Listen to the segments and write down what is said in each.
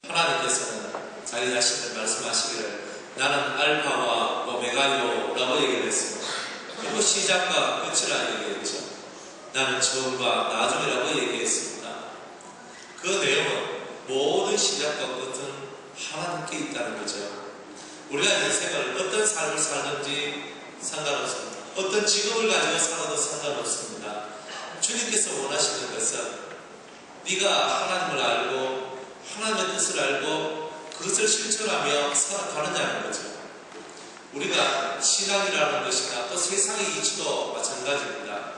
하나님께서는 자기 자신을 말씀하시기를 나는 알파와 오메가요라고 얘기를 했습니다. 그리고 시작과 끝을 알게 했죠. 나는 처음과 나중이라고 얘기했습니다. 그 내용은 모든 시작과 끝은 하나님께 있다는 거죠. 우리가 인생을 어떤 삶을 살든지 상관없습니다. 어떤 직업을 가지고 살아도 상관없습니다. 주님께서 원하시는 것은 네가 하나님을 알고 하나님의 뜻을 알고 그것을 실천하며 살아가느냐는 거죠. 우리가 신앙이라는 것이나 또 세상의 이치도 마찬가지입니다.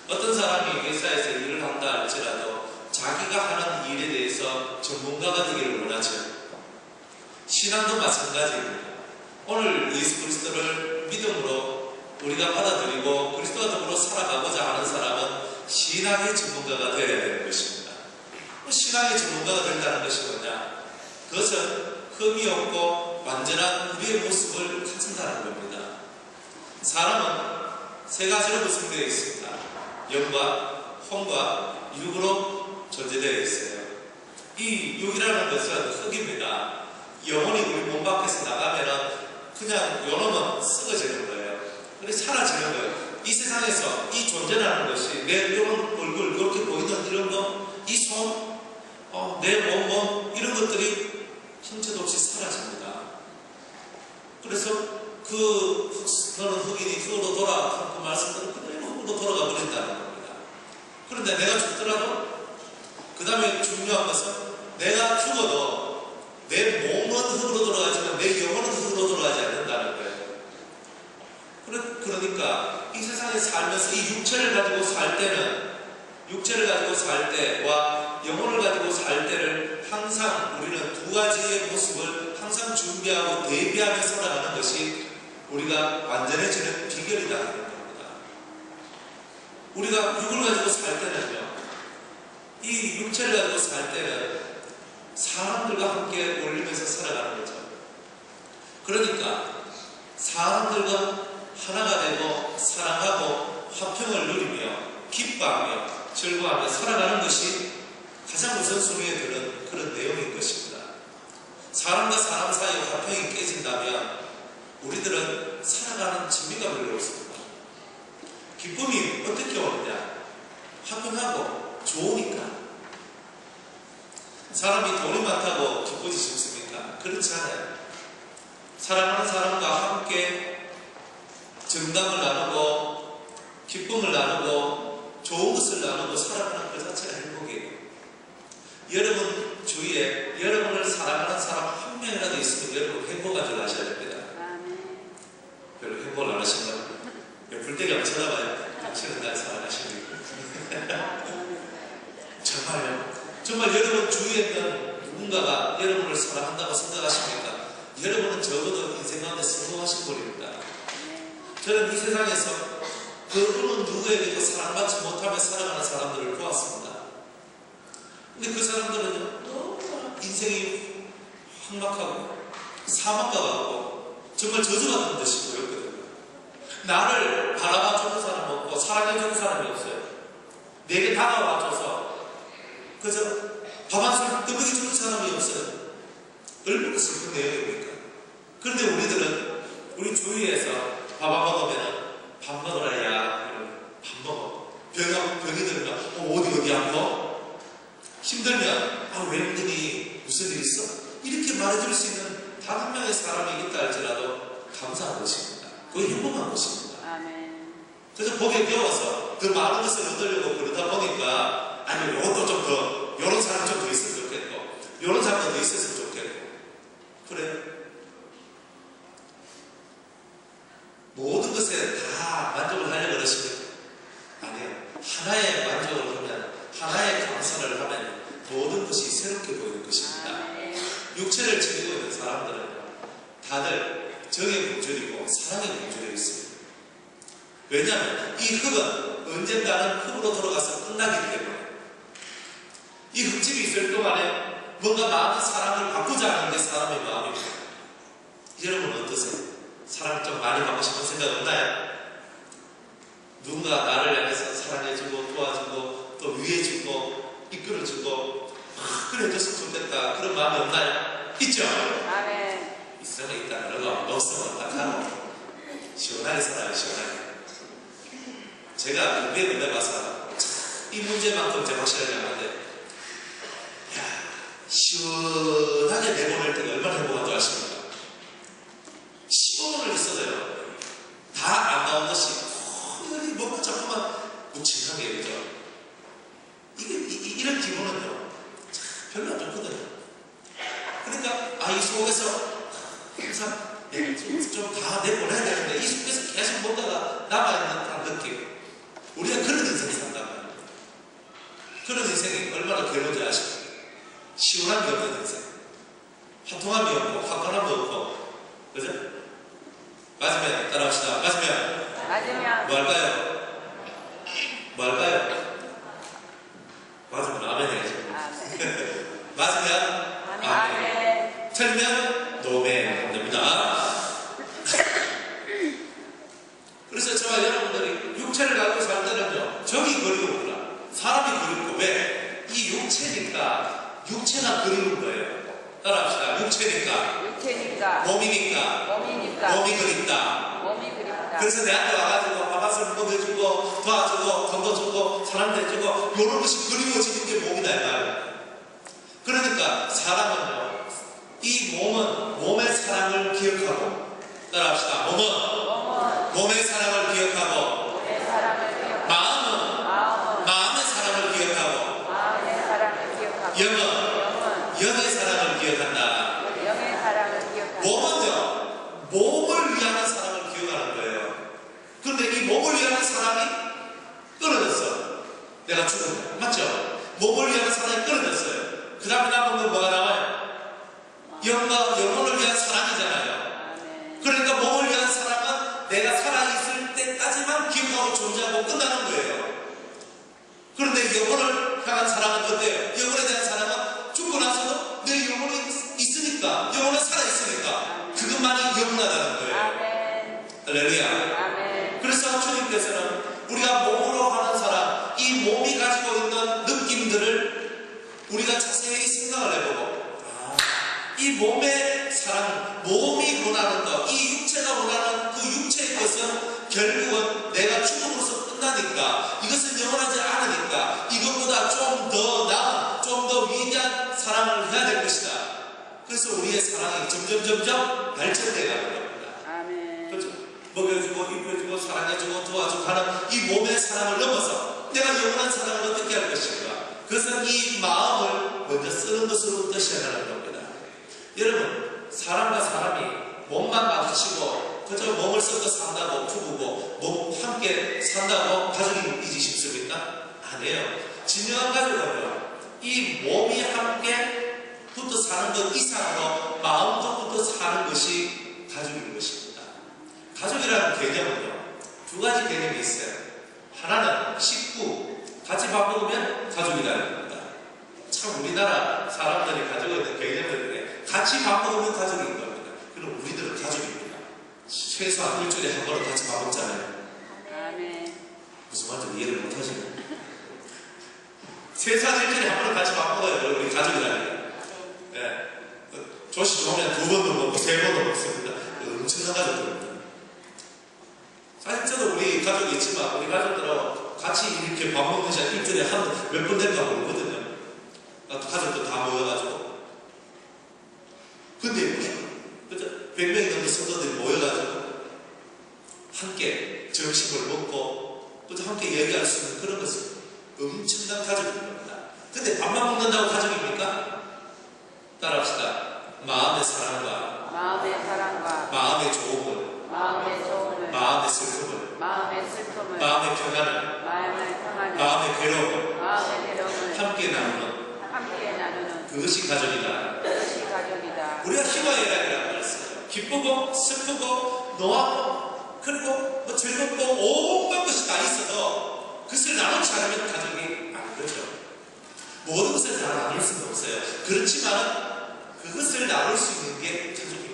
어떤 사람이 회사에서 일을 한다 할지라도 자기가 하는 일에 대해서 전문가가 되기를 원하죠. 신앙도 마찬가지입니다. 오늘 예수 그리스도를 믿음으로 우리가 받아들이고 그리스도와 더불어 살아가고자 하는 사람은 신앙의 전문가가 되어야 되는 것입니다. 신앙의 전문가가 된다는 것이 뭐냐? 그것은 흠이 없고 완전한 우리의 모습을 가진다는 겁니다. 사람은 세 가지로 구성되어 있습니다. 영과 혼과 육으로 존재되어 있어요. 이 육이라는 것은 흙입니다. 영혼이 우리 몸 밖에서 나가면은 그냥 요놈은 썩어지는 거예요. 그래서 사라지는 거예요. 이 세상에서 이 존재라는 것이 내 이런 얼굴, 그렇게 보이는 이런 거, 이 손, 내 몸, 이런 것들이 형체도 없이 사라집니다. 그래서 너는 흙이니 흙으로 돌아. 그 말씀대로 그대로 흙으로 돌아가 버린다는 겁니다. 그런데 내가 죽더라도 그 다음에 중요한 것은 내가 죽어도 내 몸은 흙으로 돌아가지만 내 영혼은 흙으로 돌아가지 않는다는 거예요. 그러니까 이 세상에 살면서 이 육체를 가지고 살 때는 육체를 가지고 살 때와 영혼을 가지고 살 때를 항상 우리는 두 가지의 모습을 항상 준비하고 대비하며 살아가는 것이 우리가 완전해지는 비결이라는 겁니다. 우리가 육을 가지고 살 때는요, 이 육체를 가지고 살 때는 사람들과 함께 어울리면서 살아가는 거죠. 그러니까 사람들과 하나가 되고 사랑하고 화평을 누리며 기뻐하며 즐거워하며 살아가는 것이 가장 우선순위에 드는 그런 내용인 것입니다. 사람과 사람 사이의 화평이 깨진다면 우리들은 살아가는 재미가 별로 없습니다. 기쁨이 어떻게 오느냐? 화평하고 좋으니까. 사람이 돈이 많다고 기쁘지 싶습니까? 그렇지 않아요. 사랑하는 사람과 함께 정담을 나누고 기쁨을 나누고 좋은 것을 나누고 살아가는 그 자체가 행복이에요. 여러분 주위에 여러분을 사랑하는 사람 한 명이라도 있으면 여러분 행복한 줄 아셔야 됩니다. 별로 행복을 안 하신다고 불때기 한번 쳐다봐요. 당신은 날 사랑하십니까? 정말요? 정말 여러분 주위에 있는 누군가가 여러분을 사랑한다고 생각하십니까? 여러분은 적어도 인생 가운데 성공하신 분입니다. 저는 이 세상에서 그 어느 누구에게도 사랑받지 못하며 살아가는 사람들을 보았습니다. 근데 그 사람들은 너무 인생이 황막하고 사막과 같고 정말 저주받은 듯이 보였거든요. 나를 바라봐주는 사람이 없고 사랑해주는 사람이 없어요. 내게 다가와줘서 그저 밥 한 술 떠먹여주는 사람이 없어요. 얼마나 슬픈 내용입니까? 그런데 우리들은 우리 주위에서 밥 안 먹으면 밥 먹으라 야 밥 먹어. 병이 들면 어디 아파? 힘들면 왜 힘드니? 무슨 일 있어? 이렇게 말해줄 수 있는 단 한 명의 사람이 있다 할지라도 감사한 것입니다. 그게 행복한 것입니다. 그래서 복에 배워서 더 많은 것을 얻으려고 그러다 보니까 이것도 좀 더 이런 사람 좀 더 있으면 좋겠고 이런 사람도 더 있었으면 좋겠고 그래 모든 것에 다 만족을 하려고 그러십니까? 아니에요. 하나의 만족을 하면 하나의 감사를 하면 모든 것이 새롭게 보이는 것입니다. 육체를 지니고 있는 사람들은 다들 정의 굶주리고 사랑의 굶주려 있습니다. 왜냐하면 이 흙은 언젠가는 흙으로 돌아가서 끝나기 때문에 이 흙집이 있을 동안에 뭔가 많은 사랑을 바꾸자 하는 게 사람의 마음입니다. 여러분은 어떠세요? 사랑 좀 많이 받고 싶은 생각 없나요? 누군가 나를 향해서 사랑해주고 도와주고 또 위해주고 이끌어주고 그래 줬으면 좋겠다 그런 마음이 없나요? 있죠? 아멘. 있으면 있다 그러고 없으면 어떡하노? 시원하게 살아요. 시원하게. 제가 미국에 내려가서 이 문제만큼 제가 확실하게 하는데 야, 시원하게 내보낼 때가 얼마나 행복한 줄 아십니까? 15분을 있어도요 다 안 나온 것이 뭔가 자꾸만 묵직하게 그죠? 이런 기분은요 별로 안 좋거든요. 그러니까 이 속에서 항상 좀 다 내보내야 되는데 이 속에서 계속 뭔가가 남아있는 그런 느낌. 우리가 그런 인생 산다면 그런 인생이 얼마나 괴로운지 아십니까? 시원한 게 없는 인생. 화통함이 없고 화끈함도 없고 그죠? 맞으면 따라합시다. 맞으면 뭐 할까요? 뭐 할까요? 맞으면 아멘 해야죠. 맞으면 아멘. 틀리면 노멘 됩니다. 그래서 저와 여러분들이 육체를 가지고 살 때는요 적이 그리우구나. 사람이 그립고 왜? 이 육체니까 육체가 그리운 거예요. 따라합시다. 육체니까 몸이니까 몸이 그립다. 그래서 내한테 와가지고 밥맛을 먹여주고 도와주고 돈도 주고 사람도 해주고 이런 것이 그리워지는 게 몸이다 이 말이에요. 그러니까 사람은요 이 몸은 몸의 사랑을 기억하고 따라합시다. 몸은 몸의 사랑을 기억하고 마음은 마음의 사랑을 기억하고 영은 영의 사랑을 기억한다. 몸은요 몸을 위하는 사랑을 기억하는 거예요. 그런데 이 몸을 위하는 사랑이 끊어졌어. 내가 죽은 거 맞죠? 몸을 위하는 사랑이 끊어졌어요. 그 다음에 남은 건 뭐가 나와요? 영과 영혼을 위한 사랑이잖아요. 그러니까 몸을 위한 사랑은 내가 살아있을 때까지만 기억하고 존재하고 끝나는 거예요. 그런데 영혼을 향한 사랑은 어때요? 영혼에 대한 사랑은 죽고 나서도 내 영혼이 있으니까 영혼은 살아있으니까 그것만이 영원하다는 거예요. 할렐루야. 그래서 주님께서는 우리가 몸으로 하는 사랑, 이 몸이 가지고 있는 느낌들을 우리가 자세히 생각을 해보고 이 몸의 사랑, 몸이 원하는 것, 이 육체가 원하는 그 육체의 것은 결국은 내가 죽음으로써 끝나니까 이것은 영원하지 않으니까 이것보다 좀 더 나은, 좀 더 위대한 사랑을 해야 될 것이다. 그래서 우리의 사랑이 점점 발전되어 가는 겁니다. 그렇죠? 먹여주고 입혀주고 사랑해주고 도와주고 하는 이 몸의 사랑을 넘어서 내가 영원한 사랑을 어떻게 할 것인가? 그것은 이 마음을 먼저 쓰는 것으로부터 시작하는 겁니다. 여러분 사람과 사람이 몸만 마주치고 그저 몸을 썩어 산다고 부부고 몸 함께 산다고 가족이 이지 싶습니까? 아니에요. 진정한 가족은요 이 몸이 함께 붙어 사는 것 이상으로 마음도 붙어 사는 것이 가족인 것입니다. 가족이라는 개념은요 두 가지 개념이 있어요. 하나는 식구, 같이 밥 먹으면 가족이라는 겁니다. 참 우리나라 사람들이 가지고 있는 개념들인데 같이 밥 먹으면 가족인 겁니다. 그럼 우리들은 가족입니다. 최소한 일주일에 한 번은 같이 밥 먹잖아요. 무슨 말인지 이해를 못하시나요? 최소한 일주일에 한 번은 같이 밥 먹어요. 우리 가족이라는 거예요. 네. 조시 좋으면 두 번도 먹고 세 번도 먹습니다. 엄청난 가족들입니다. 사실 저도 우리 가족이 있지만 우리 가족들하고 같이 이렇게 밥 먹는 시간 일주일에 한 몇 번 될까 모르거든요. 가족도 다 모여가지고. 근데 그죠? 100명이 넘는 성도들이 모여가지고 함께 점심을 먹고 그죠? 함께 얘기할 수 있는 그런 것은 엄청난 가족인 겁니다. 근데 밥만 먹는다고 가족입니까? 따라합시다. 마음의 사랑과 마음의 좋음을 마음의 슬픔을 마음의 평안을 마음의 괴로움을 함께 나누는 그것이 가족이다. 우리가 희화애락이라고 했어요. 기쁘고 슬프고 노하고 그리고 뭐 즐겁고 온갖 것이 다 있어도 그것을 나누지 않으면 가족이 아닌 거죠. 모든 것을 다 나눌 수는 없어요. 그렇지만 그것을 나눌 수 있는 게 가족입니다.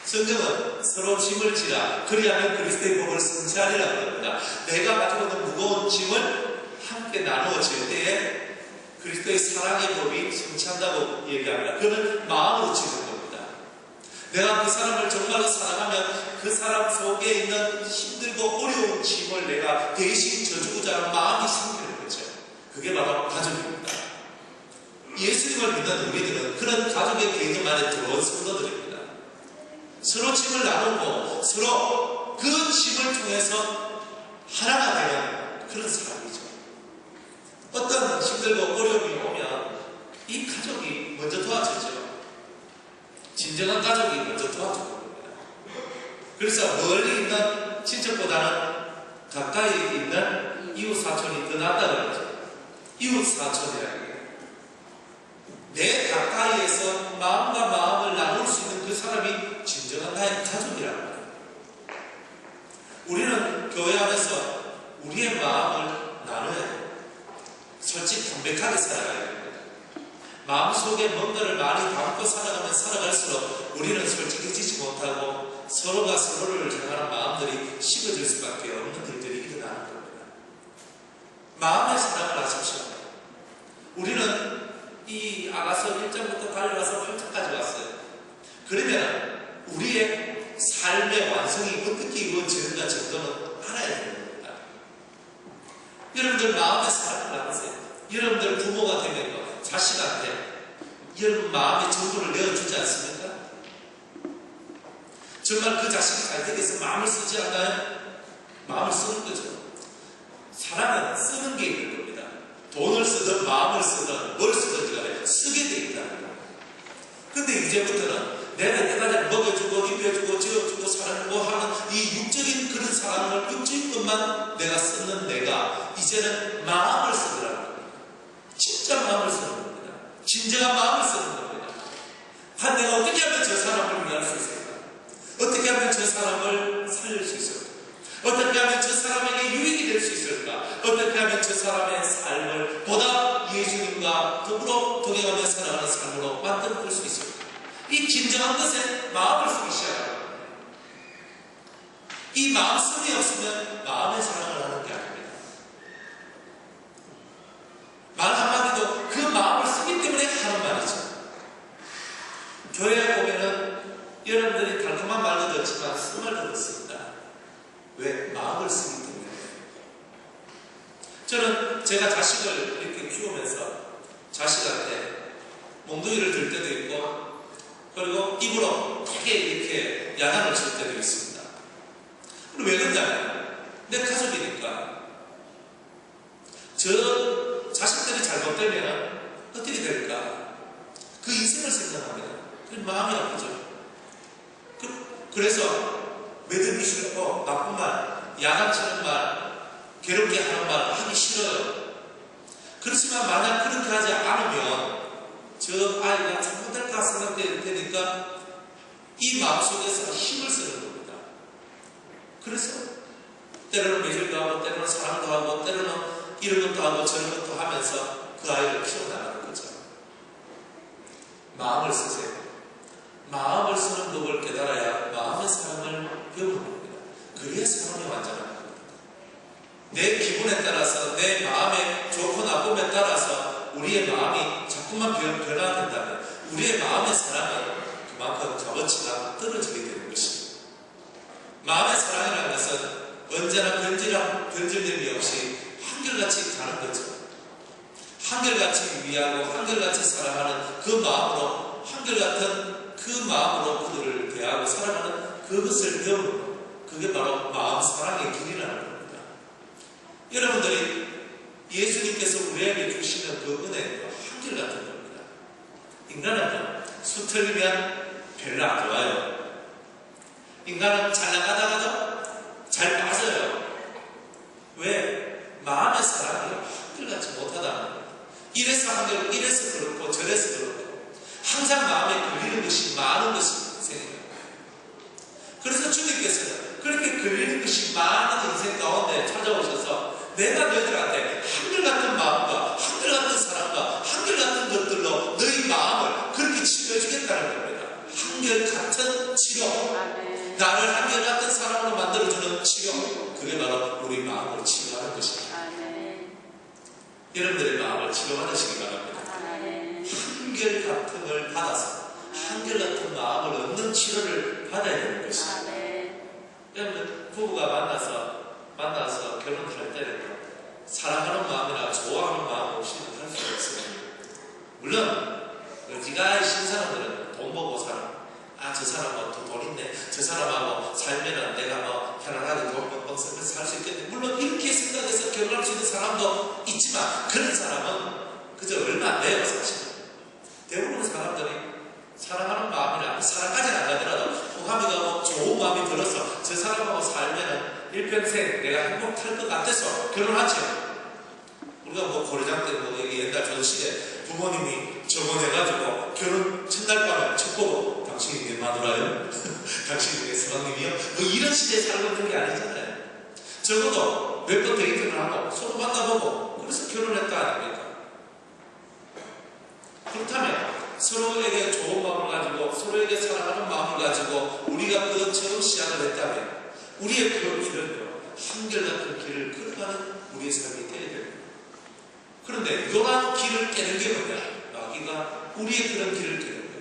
성경은 서로 짐을 지라 그리하면 그리스도의 복을 성취하리라고 합니다. 내가 가지고 있는 무거운 짐을 함께 나누어질 때에 그리스도의 그리스도의 사랑의 법이 성취한다고 얘기합니다. 그는 마음으로 지는 겁니다. 내가 그 사람을 정말로 사랑하면 그 사람 속에 있는 힘들고 어려운 짐을 내가 대신 져주고자 하는 마음이 생기는 거죠. 그게 바로 가족입니다. 예수님을 믿는 우리들은 그런 가족의 개념 안에 들어온 성도들입니다. 서로 짐을 나누고 서로 그 짐을 통해서 하나가 되는 그런 사람이죠. 어떤 힘들고 어려움이 오면 이 가족이 먼저 도와주죠. 진정한 가족이 먼저 도와주는 겁니다. 그래서 멀리 있는 친척보다는 가까이 있는 이웃 사촌이 더 낫다고 그러죠. 이웃 사촌이라는 게 내 가까이에서 마음과 마음을 나눌 수 있는 그 사람이 진정한 나의 가족이라고 합니다. 우리는 교회 안에서 우리의 마음을 나눠야 돼요. 솔직히 담백하게 살아가야 됩니다. 마음속에 뭔가를 많이 담고 살아가면 살아갈수록 우리는 솔직해지지 못하고 서로가 서로를 향하는 마음들이 식어질 수밖에 없는 일들이 일어나는 겁니다. 마음의 사랑을 하십시오. 우리는 이 아가서 1장부터 달려와서 8장까지 왔어요. 그러면 우리의 삶의 완성이 어떻게 이루어지는가 정도는 알아야 되는 겁니다. 여러분들 마음의 사랑을 나누세요. 여러분들 부모가 되면 자식한테 여러분 마음의 전부를 내어주지 않습니까? 정말 그 자식이 잘 되기 위해서 마음을 쓰지 않나요? 마음을 쓰는 거죠. 사랑은 쓰는 게 있는 겁니다. 돈을 쓰든 마음을 쓰든 뭘 쓰든지 간에 쓰게 돼 있다는 거예요. 근데 이제부터는 내가 이때까지 먹여주고 입혀주고 지어주고 사랑하고 하는 이 육적인 그런 사랑을 육적인 것만 내가 쓰는 내가 이제는 마음을 쓰더라는 겁니다. 진짜 마음을 쓰는 겁니다. 진정한 마음을 쓰는 겁니다. 내가 어떻게 하면 저 사람을 위할 수 있을까? 어떻게 하면 저 사람을 살릴 수 있을까? 어떻게 하면 저 사람에게 유익이 될 수 있을까? 어떻게 하면 저 사람의 삶을 보다 예수님과 더불어 동행하며 살아가는 삶으로 만들어 볼 수 있을까? 이 진정한 것에 마음을 쓰기 시작합니다. 이 마음씀이 없으면 마음의 사랑을 하는 게 아닙니다. 말 한마디도 그 마음을 쓰기 때문에 하는 말이죠. 교회에 보면은 여러분들이 달콤한 말도 듣지만 쓴 말도 듣습니다. 왜? 마음을 쓰기 때문에. 저는 제가 자식을 이렇게 키우면서 자식한테 몽둥이를 들 때도 있고 그리고 입으로 크게 이렇게 야단을 칠 때도 있습니다. 그리고 왜 그러냐면 내 가족이니까 저 자식들이 잘못되면 어떻게 될까? 그 인생을 생각합니다. 그 마음이 아프죠. 그래서 매듭이 싫고 나쁜 말, 야단치는 말, 괴롭게 하는 말 하기 싫어요. 그렇지만 만약 그렇게 하지 않으면 저 아이가 잘못될까 생각되니까 이 마음속에서 힘을 쓰는 겁니다. 그래서 때로는 매질도 하고 때로는 사랑도 하고 때로는 이런 것도 하고 저런 것도 하면서 그 아이를 키워나가는 거죠. 마음을 쓰세요. 마음을 쓰는 법을 깨달아야 마음의 사랑을 배우는 겁니다. 그래야 사랑이 완전한 겁니다. 내 기분에 따라서 내 마음의 좋고 나쁨에 따라서 우리의 마음이 자꾸만 변화된다면 우리의 마음의 사랑은 그만큼 값어치가 떨어지게 되는 것입니다. 마음의 사랑이라는 것은 언제나 변질됨이 없이 한결같이 가는 거죠. 한결같이 위하고 한결같이 사랑하는 그 마음으로 한결같은 그 마음으로 그들을 대하고 살아가는 그것을 배우는 것. 그게 바로 마음 사랑의 길이라는 겁니다. 여러분들이 예수님께서 우리에게 주시는 그 은혜가 한결같은 겁니다. 인간은 수 틀리면 별로 안 좋아요. 인간은 잘 나가다가도 잘 빠져요. 왜? 마음의 사랑이 한결같이 못하다는 겁니다. 이래서 한결, 이래서 그렇고 저래서 그렇고 항상 마음에 걸리는 것이 많은 것이 인생이에요. 그래서 주님께서는 그렇게 걸리는 것이 많은 인생 가운데 찾아오셔서 내가 너희들한테 한결같은 마음과 한결같은 사랑과 한결같은 것들로 너희 마음을 그렇게 치료해주겠다는 겁니다. 한결같은 치료. 나를 한결같은 사랑으로 만들어주는 치료. 그게 바로 우리 마음을 치료하는 것입니다. 여러분들의 마음을 치료받으시기 바랍니다. 한결같음을 받아서 한결같은 마음을 얻는 치료를 받아야 되는 것입니다. 여러분, 부부가 만나서 결혼할 때는 사랑하는 마음이나 좋아하는 마음 없이는 할 수가 없어요. 물론 네가 신사람들은 돈 보고 살아. 저 사람은 돈 있네. 저 사람하고 살면은 내가 편안하게 돈 벌면서 살 수 있겠네. 물론 이렇게 생각해서 결혼할 수 있는 사람도 있지만 그런 사람은 그저 얼마 안 돼요, 사실. 대부분 사람들이 사랑하는 마음이나 사랑까지는 안 가더라도 호감이가 좋은 마음이 들어서 저 사람하고 살면은 일평생 내가 행복할 것 같아서 결혼하죠. 우리가 고려장 때 옛날 조선시대 부모님이 저번해가지고 결혼 첫날 밤에 첫 보고 당신이 내 마누라요? 당신이 내 서방님이요? 이런 시대에 살고 있는 게 아니잖아요. 적어도 몇 번 데이트를 하고 서로 만나보고 그래서 결혼했다 아닙니까? 그렇다면 서로에게 좋은 마음을 가지고 서로에게 사랑하는 마음을 가지고 우리가 그 처음 시작을 했다면 우리의 그 길은요 한결같은 길을 걸어가는 우리의 삶이 되어야 됩니다. 그런데 이러한 길을 깨는 게 뭐냐? 마귀가 우리의 그런 길을 깨는 거예요.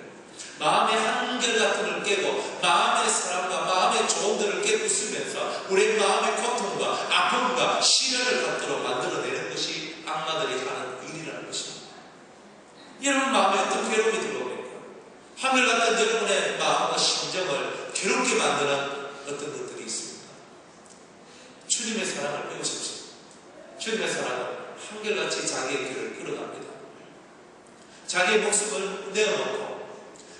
마음의 한결같음을 깨고 마음의 사랑과 마음의 조언들을 깨부수면서 우리의 마음의 고통과 아픔과 시련을 갖도록 만들어내는 것이 악마들이 하는 일이라는 것입니다. 여러분 마음에 어떤 괴로움이 들어옵니까? 한결같은 여러분의 마음과 심정을 괴롭게 만드는 어떤 것들이 있습니다. 주님의 사랑을 배우십시오. 주님의 사랑은 한결같이 자기의 길을 끌어갑니다. 자기의 목숨을 내어놓고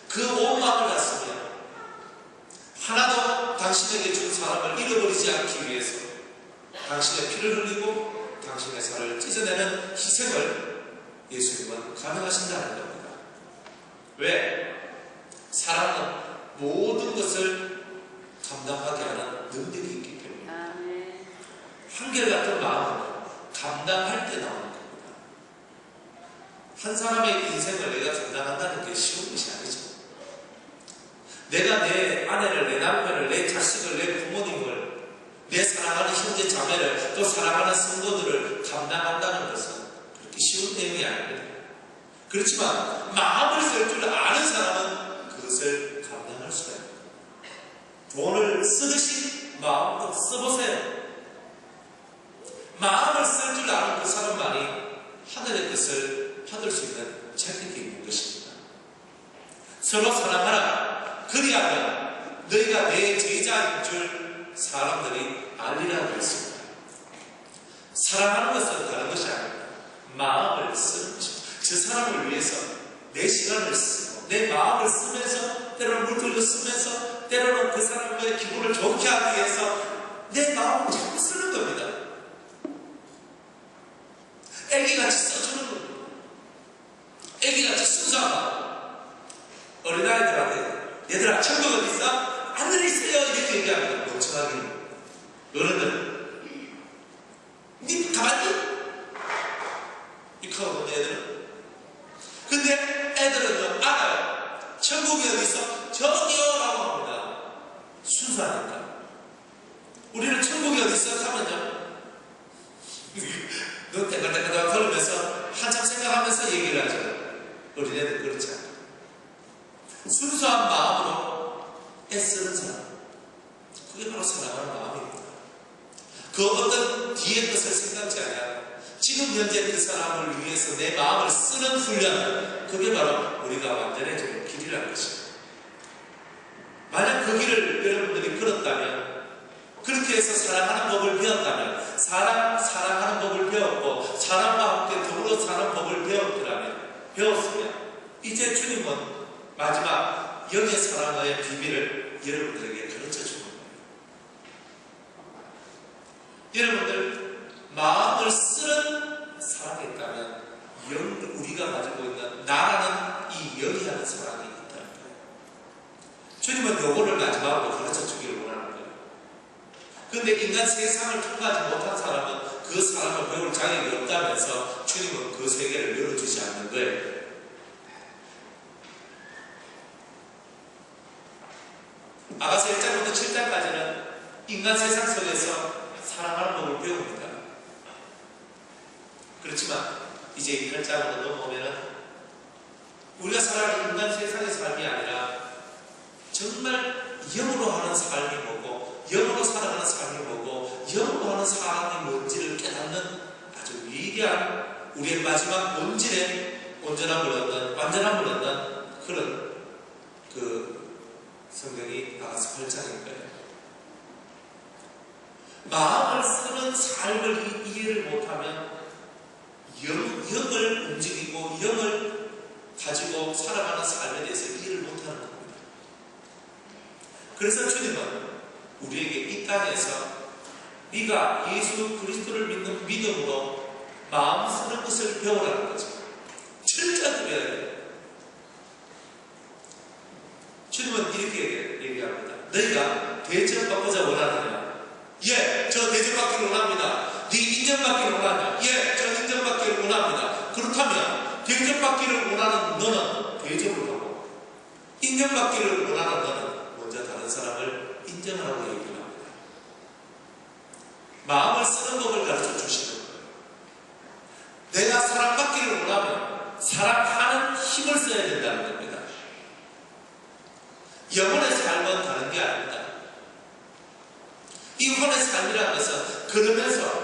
그 온 마음을 다쓰며 하나도 당신에게 준 사람을 잃어버리지 않기 위해서 당신의 피를 흘리고 당신의 살을 찢어내는 희생을 예수님은 가능하신다는 겁니다. 왜? 사랑은 모든 것을 감당하게 하는 능력이 있기 때문입니다. 한결같은 마음은 감당할 때 나오는 겁니다. 한 사람의 인생을 내가 감당한다는 게 쉬운 것이 아니죠. 내가 내 아내를, 내 남편을, 내 자식을, 내 부모님을, 내 사랑하는 형제 자매를, 또 사랑하는 성도들을 감당한다는 것은 그렇게 쉬운 내용이 아닙니다. 그렇지만 마음을 쓸 줄 아는 사람은 그것을 감당할 수가 있습니다. 돈을 쓰듯이 마음도 써보세요. 마음을 쓸 줄 아는 그 사람만이 하늘의 뜻을 받을 수 있는 자격이 있는 것입니다. 서로 사랑하라. 그리하면 너희가 내 제자인 줄 사람들이 알리라고 했습니다. 사랑하는 것은 다른 것이 아닙니다. 마음을 쓰는 것입니다. 저 사람을 위해서 내 시간을 쓰고 내 마음을 쓰면서 때로는 물들고 쓰면서 때로는 그 사람의 기분을 좋게 하기 위해서 내 마음을 자꾸 쓰는 겁니다. 애기같이 써주는 겁니다. 애기같이 순수하다. 어린아이들한테 얘들아 천국 어디 있어? 하늘에 있어요. 이렇게 얘기합니다. 멍청하게. 어른들은 니 가만히 이렇게 하고 애들은. 근데 애들은 알아요. 천국이 어디 있어? 저기요 라고 합니다. 순수하니까. 우리는 천국이 어디 있어? 하면요 눈 땡글땡글 걸으면서 한참 생각하면서 얘기를 하죠. 어린애들 그렇지 않아요. 순수한 마음으로 애쓰는 사람, 그게 바로 사랑하는 마음입니다. 그 어떤 뒤의 것을 생각지 않아요. 지금 현재 그 사람을 위해서 내 마음을 쓰는 훈련, 그게 바로 우리가 완전해지는 길이라는 것입니다. 만약 그 길을 여러분들이 걸었다면, 그렇게 해서 사랑하는 법을 배웠다면, 사랑하는 법을 배웠고 사랑과 함께 더불어 사는 법을 배웠으면 이제 주님은 마지막 영의 사랑의 비밀을 여러분들에게 가르쳐 주는 거예요. 여러분들 마음을 쓰는 사랑이 있다면 우리가 가지고 있는 나라는 이 영이라는 사랑이 있다는 거예요. 주님은 요거를 마지막으로 가르쳐 주기를 원하는 거예요. 그런데 인간 세상을 통과하지 못한 사람은 그 사랑을 배울 자격이 없다면서 주님은 그 세계를 열어주지 않는 거예요. 아가서 1장부터 7장까지는 인간 세상 속에서 사랑하는 법을 배웁니다. 그렇지만 이제 이 8장으로 넘어오면은 우리가 살아가는 인간 세상의 삶이 아니라 정말 영으로 하는 삶이 뭐고 영으로 살아가는 삶이 뭐고 영으로 하는 사람이 뭔지를 깨닫는 아주 위대한 우리의 마지막 본질의 온전함을 얻는 완전함을 얻는 그런 성경이 아가서 8장인 거예요. 마음을 쓰는 삶을 이해를 못하면 영을 움직이고 영을 가지고 살아가는 삶에 대해서 이해를 못하는 겁니다. 그래서 주님은 우리에게 이 땅에서 네가 예수 그리스도를 믿는 믿음으로 마음 쓰는 것을 배우라는 거죠. 철저하게 배워야 돼요. 주님은 이렇게 얘기합니다. 너희가 대접받고자 원하느냐? 예, 저 대접받기를 원합니다. 네 인정받기를 원하냐? 예, 저 인정받기를 원합니다. 그렇다면 대접받기를 원하는 너는 대접을 하고 인정받기를 원하는 너는 먼저 다른 사람을 인정하라고 얘기합니다. 마음을 쓰는 법을 가르쳐 주시는 거예요. 내가 사랑받기를 원하면 사랑하는 힘을 써야 된다는 겁니다. 영혼의 삶은 다른 게 아닙니다. 이 영혼의 삶이라는 것은 그러면서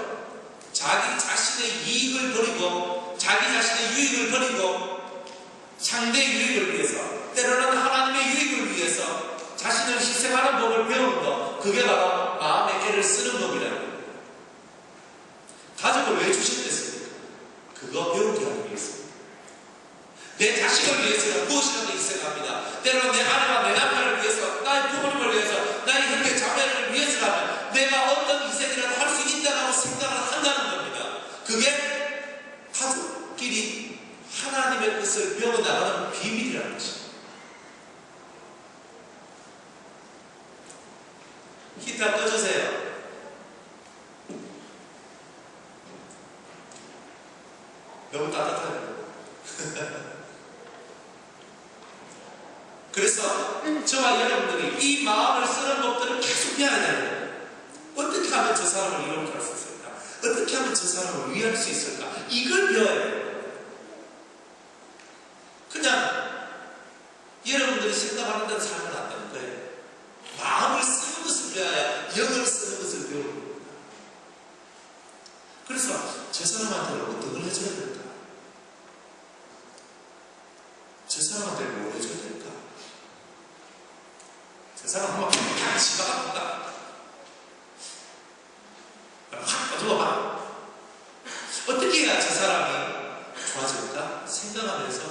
자기 자신의 이익을 버리고 자기 자신의 유익을 버리고 상대의 유익을 위해서 때로는 하나님의 유익을 위해서 자신을 희생하는 법을 배우는 것, 그게 바로 마음의 애를 쓰는 법이라는 겁니다. 가족을 왜 주셨겠습니까? 그거 배우기 하기 위해서입니다. 내 자식을 위해서는 무엇이라도 희생합니다. 때로는 내 아내와 내 남편을 위해서, 나의 부모님을 위해서, 나의 형제 자매를 위해서라면 내가 어떤 희생이라도 할 수 있다고 생각을 한다는 겁니다. 그게 가족끼리 하나님의 뜻을 배워나가는 비밀이라는 것입니다. 히터 꺼주세요. 너무 따뜻하네요. 그래서 저와 여러분들이 이 마음을 쓰는 법들을 계속 배워야 되는 거예요. 어떻게 하면 저 사람을 이롭게 할 수 있을까? 어떻게 하면 저 사람을 위할 수 있을까? 이걸 배워야 돼요. 그냥 여러분들이 생각하는 대로 살면 안 되는 거예요. 마음을 쓰는 것을 배워야 영을 쓰는 것을 배우는 겁니다. 그래서 저 사람한테는 어떤 걸 해줘야 될까? 저 사람한테 뭘 해줘야 될까? 저 사람 한번 다 집어갑니다. 확 꺼져봐. 어떻게 해야 저 사람이 좋아질까? 생각하면서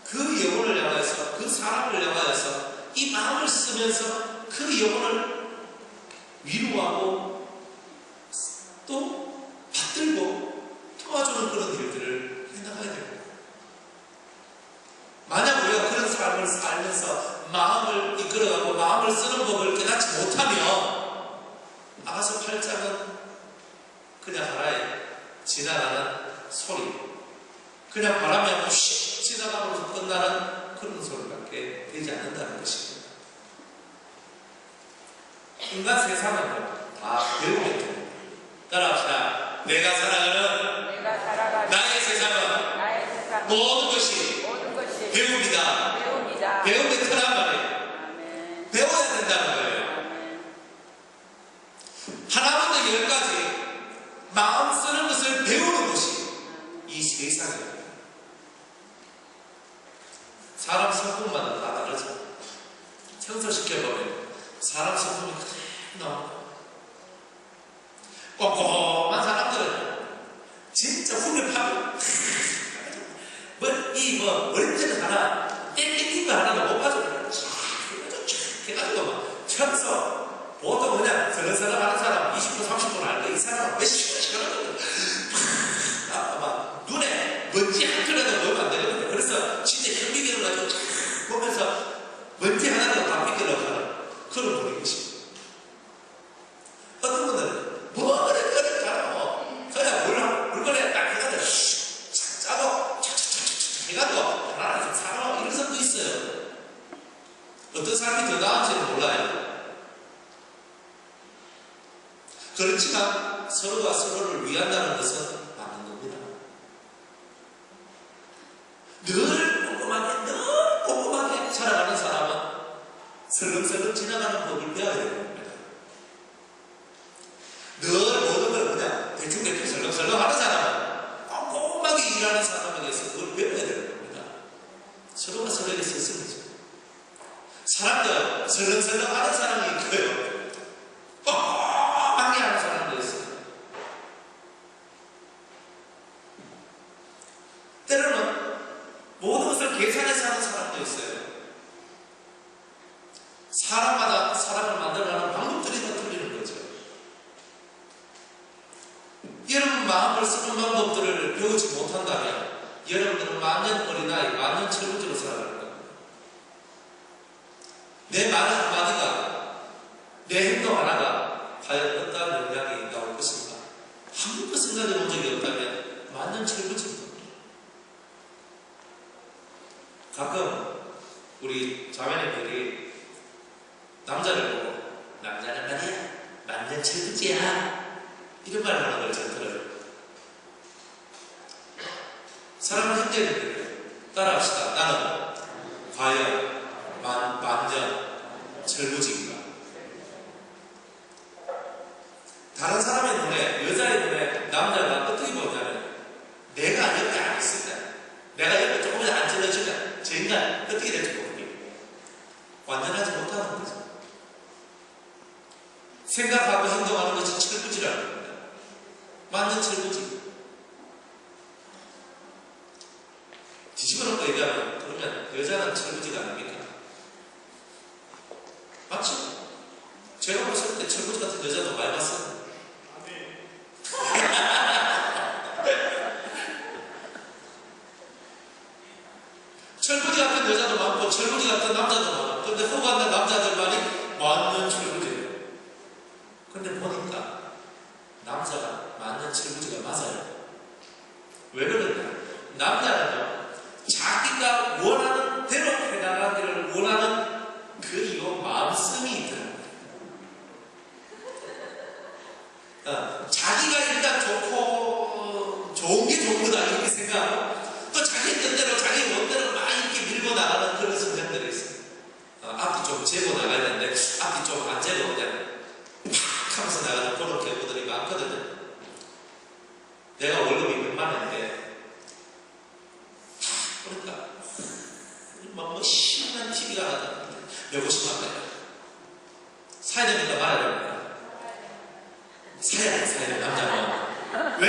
그 영혼을 향하여서 그 사람을 향하여서 이 마음을 쓰면서 그 영혼을 위로하고 또 받들고 도와주는 그런 일들을 해나가야 됩니다. 만약 우리가 그런 삶을 살면서 마음을 이끌어가고 마음을 쓰는 법을 깨닫지 못하면 아가서 8장은 그냥 하나의 지나가는 소리, 그냥 바람이 한번 슉 지나가면서 끝나는 그런 소리밖에 되지 않는다는 것입니다. 인간 세상은 다 배우게 됩니다. 따라합시다. 내가 살아가는 나의 세상은 모든 것이 배웁니다. 배움이 크란 말이에요. 배워야 된다는 거예요. 하나부터 10까지 마음 쓰는 것을 배우는 것이 이 세상이에요. 사람 성품마다 다 다르죠. 청소시켜보면 사람 성품이 그대로 나옵니다. 꼼꼼한 사람들은 진짜 훈련하고 머리띠를 하나 땡긴 거 하나도 못 가지고 해가지고 막 청소 보통 그냥 서른서른 하는 사람 20분 30분 알고 이 사람은 몇 시간씩 하거든요. 막 눈에 먼지 한 톨이라도 보이면 안 되거든요. 그래서 진짜 현미경을 가지고 보면서 먼지 하나라도 다 뺏기려고 하는 그런 분인 것입니다. 어떤 분들은 뭐를 잘하고 그냥 물건에 딱 해가지고 슉 짜고 착착착착 해가지고 하나씩 사고 이런 사람도 있어요. 어떤 사람이 더 나은지는 몰라요. 그렇지만 서로가 서로를 위한다는 것은 맞는 겁니다. 설렁설렁 지나가는 법을 배워야 되는 겁니다. 늘 모든 걸 그냥 대충대충 설렁설렁 하는 사람은 꼼꼼하게 일하는 사람에게서 그걸 배워야 되는 겁니다. 서로가 서로에게 스승이죠. 사람들 설렁설렁 하는 사람이 있고요. 꼼꼼하게 하는 사람도 있어요. 때로는 모든 것을 계산해서 하는 사람도 있어요. 사람마다 사람을 만들어가는 방법들이 다 틀리는 거죠. 여러분 마음을 쓰는 방법들을 배우지 못한다면 여러분들은 만년 어린아이, 만년 철부지로 살아갈 겁니다. 내 말 한마디가, 내 행동 하나가 과연 어떠한 영향이 나올 것인가? 한 번도 생각해 본 적이 없다면 만년 철부지입니다. 가끔 우리 자매님들이 남자를 보고 남자는 말이야 만년 철부지야 이런 말 하는 걸 전 들어요. 사랑하는 형제님들 따라합시다. 나는 과연 만년 철부지인가? 다른 사람의 눈에, 여자의 눈에 남자가 어떻게 보냐면 내가 옆에 안 있을 때, 내가 옆에 조금이라도 안 찔러주면 저 인간 어떻게 될지 모르겠고 완전하지 못하는 거죠. 생각하고 행동하는 것이 철부지라는 겁니다. 만년 철부지. 뒤집어놓고 얘기하면 그러면 여자는 철부지가 아닙니까? 맞죠? 제가 봤을 때 철부지 같은 여자도 많이 봤어요. 철부지 같은 여자도 많고 철부지 같은 남자도 많아. 근데 호감된 남자들만이 만년 철부지예요. 근데 보니까 남자가 만년 철부지가 맞아요. 왜 그러냐? 남자는요 자기가 원하는 대로 해나가기를 원하는 그 이거 마음씀이 있더라고요. 자기가 일단 좋고 좋은 게 좋은 거다 이렇게 생각하고 또 자기 뜻대로 자기 원대로 막 이렇게 밀고 나가는 그런 성향들이 있어요. 앞뒤 좀 재고 나가야 되는데 앞뒤 좀 안 재고 그냥 팍 하면서 나가는 그런 경우들이 많거든요. 내가 월급이 100만 원인데 그러니까 뭐 시원한 TV가 하나 몇오십만 원이야. 사야 됩니까 말아야 됩니까? 사야 돼 남자는. 왜?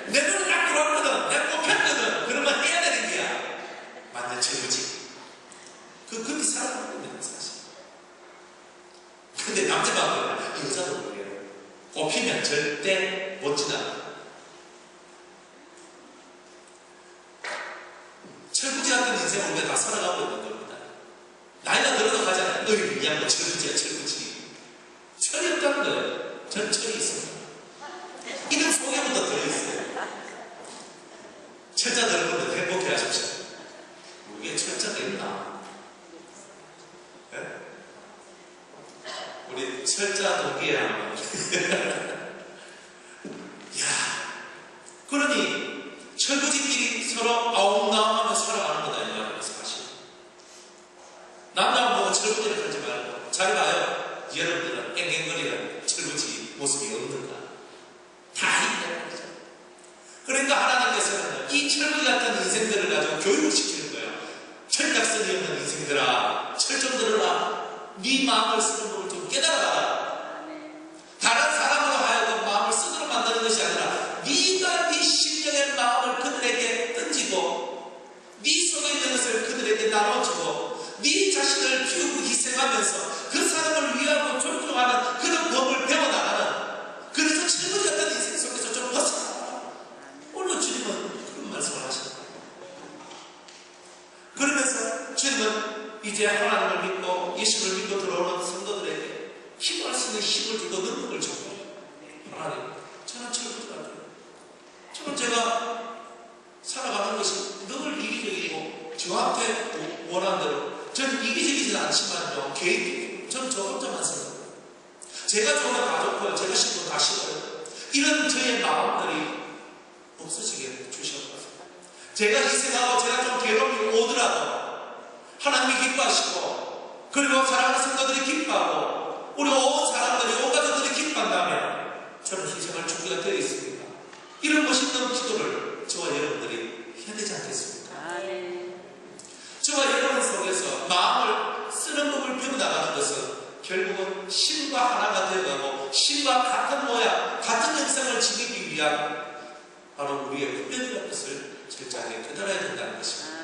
내 눈을 딱 들어왔거든. 내가 뽑혔거든. 그러면 해야 되는 거야. 만년 철부지. 그렇게 살아가는 겁니다 사실. 근데 남자만은 여자도 그래요. 뽑히면 절대 못 지나. 철부지 같은 인생을 우리가 다 살아가고 있는 겁니다. 나이가 들어도 가잖아요. 너희 그냥 뭐 철부지야 철부지. 철이 없다는 거예요. 전 철이 있습니다. 이런 소개부터 들어있어요. 철자 여러분들 행복해 하십시오. 우리에 철자가 있나? 네? 우리 철자 동기야. 야, 그러니 철부지끼리 서로 아웅다웅하며 살아가는 거다 이 말이에요 사실. 남자만 보고 철부지를 하지 말고 잘 봐요. 여러분들은 앵앵거리는 철부지 모습이 없는가? 다 있다는 거죠. 그러니까 하나님께서는 이 철부지 같은 인생들을 가지고 교육을 시키는 거예요. 철딱선이 없는 인생들아, 철 좀 들어라. 네 마음을 쓰는 법을 좀 깨달아라. 다른 사람으로 하여금 마음을 쓰도록 만드는 것이 아니라 네가 네 심령의 마음을 그들에게 던지고 네 속에 있는 것을 그들에게 나눠주고 네 자신을 키우고 희생하면서 그 사람을 위하고 존중하는 그런 법을 배워나가는, 그래서 철부지 같은 인생 속에서 좀 벗어나. 오늘 주님은 그런 말씀을 하셨다. 그러면서 주님은 이제 하나님을 믿고 예수를 믿고 들어오는 성도들에게 힘을 수 있는 힘을 주고 능력을 주고, 하나님 저는 철부지 같아요. 저는 제가 살아가는 것이 늘 이기적이고 저한테 원하는 대로, 저는 이기적이진 않지만요 개인적이고 저는 저 혼자만 생각해요. 제가 좋으면 다 좋고요, 제가 싫으면 다 싫어요. 이런 저의 마음들이 없어지게 주셨거든요. 제가 희생하고 제가 좀 괴로움이 오더라도 하나님이 기뻐하시고 그리고 사랑하는 성도들이 기뻐하고 우리 온 사람들이 온 가족들이 기뻐한다면 저는 희생할 준비가 되어 있습니다. 이런 멋있는 기도를 저와 여러분들이 해야 되지 않겠습니까? 저와 여러분 속에서 마음을 쓰는 법을 배워나가는 것은 결국은 신과 하나가 되어가고 신과 같은 모양, 같은 형상을 지니기 위한 바로 우리의 훈련이라는 것을 철저하게 깨달아야 된다는 것입니다.